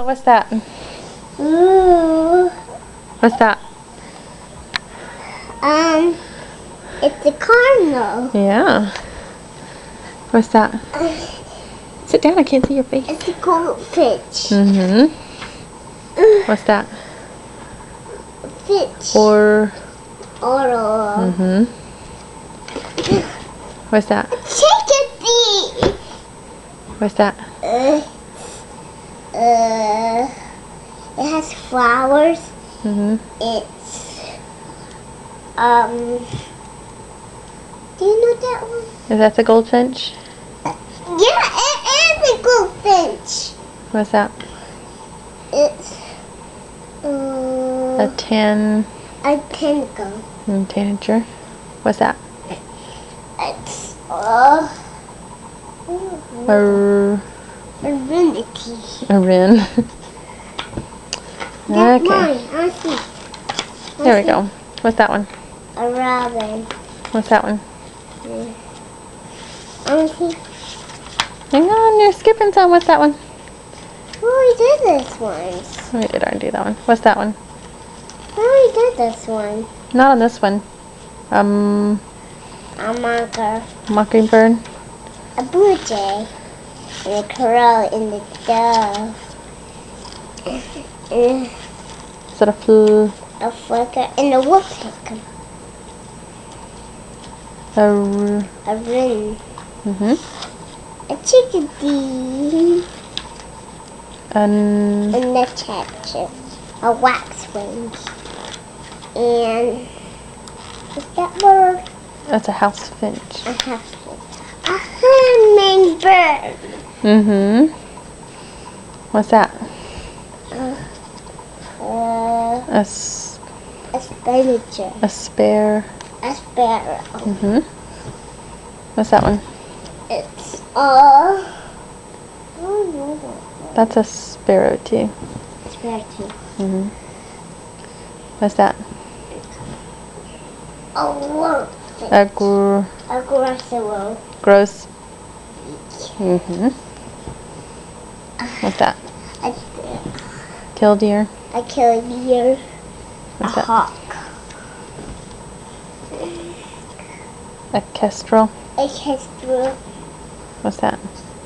What's that? Ooh. What's that? It's a cardinal. Yeah. What's that? Sit down, I can't see your face. It's a goldfinch. Mm-hmm. What's that? Finch. Or. Oral. Mm-hmm. What's that? Chickadee. What's that? It has flowers. Mm-hmm. It's do you know that one? Is that the goldfinch? Yeah, it is a goldfinch. What's that? It's A tentacle. tanager. What's that? It's Aridity. A wren. That's Okay. mine. I see. There we go. What's that one? A robin. What's that one? I see. Hang on, you're skipping some. What's that one? We did this once. We did already do that one. What's that one? We did this one. Not on this one. A marker. Mockingbird. A blue jay. And a crow and a dove. And Is that a a flicker and a woodpecker. A wren. Mm-hmm. A chickadee. And A nutcatcher. A waxwing. And what's that bird? that's a house finch. A hummingbird. Mm-hmm. What's that? A A spinacher. spare. A sparrow. Mm-hmm. What's that one? It's That's a sparrow too. sparrow too. Mm-hmm. What's that? A wolf. A grosserel. gross. Mm-hmm. What's that? Killdeer. A killdeer. What's A that? hawk. A kestrel. A kestrel. What's that?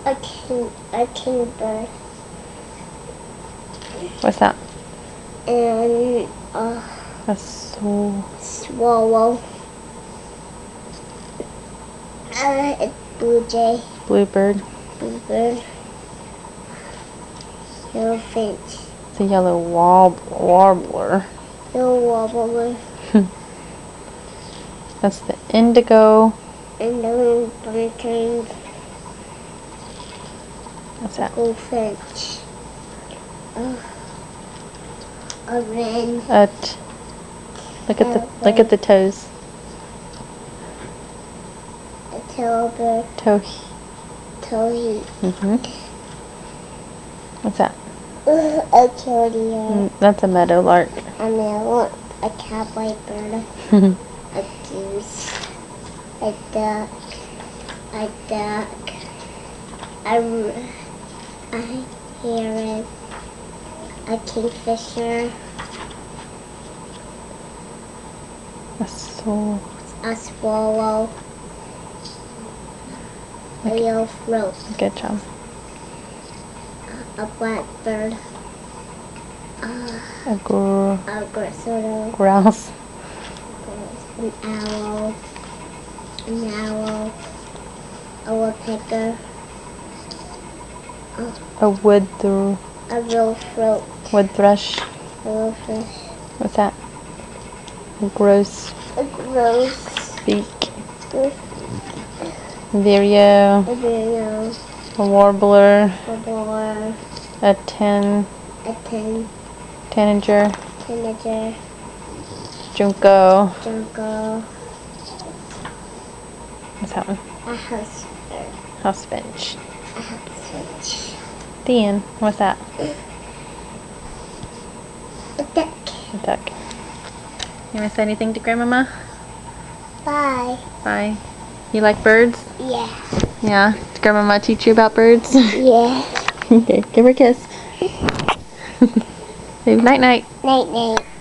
A kingbird. What's that? And a A swallow. It's blue jay. bluebird. Bluebird. Yellow finch. It's a yellow warbler. Yellow warbler. That's the indigo. And the bunting. What's that? Goldfinch. A wren. Look at the toes. A tailbird. Towhee. Mm-hmm. What's that? A killdeer. That's a meadowlark. A male. A cowboy bird. A goose. A duck. A heron. A kingfisher. A swallow. A yellow throat. Good job. A blackbird. A Grosserel. grouse. An owl. A woodpecker. A wood A real throat. thrush. A real fish. What's that? A gross A gross. beak. Vireo. A vireo. A warbler. A boar. A A tanager. tanager. Junco. Jungle. What's that one? A house bird. House finch. A house finch. The end. What's that? A duck. A duck. You want to say anything to Grandmama? Bye. Bye. You like birds? Yeah. Yeah. Did Grandmama teach you about birds? Yeah. Okay. Give her a kiss. Say night night. Night night.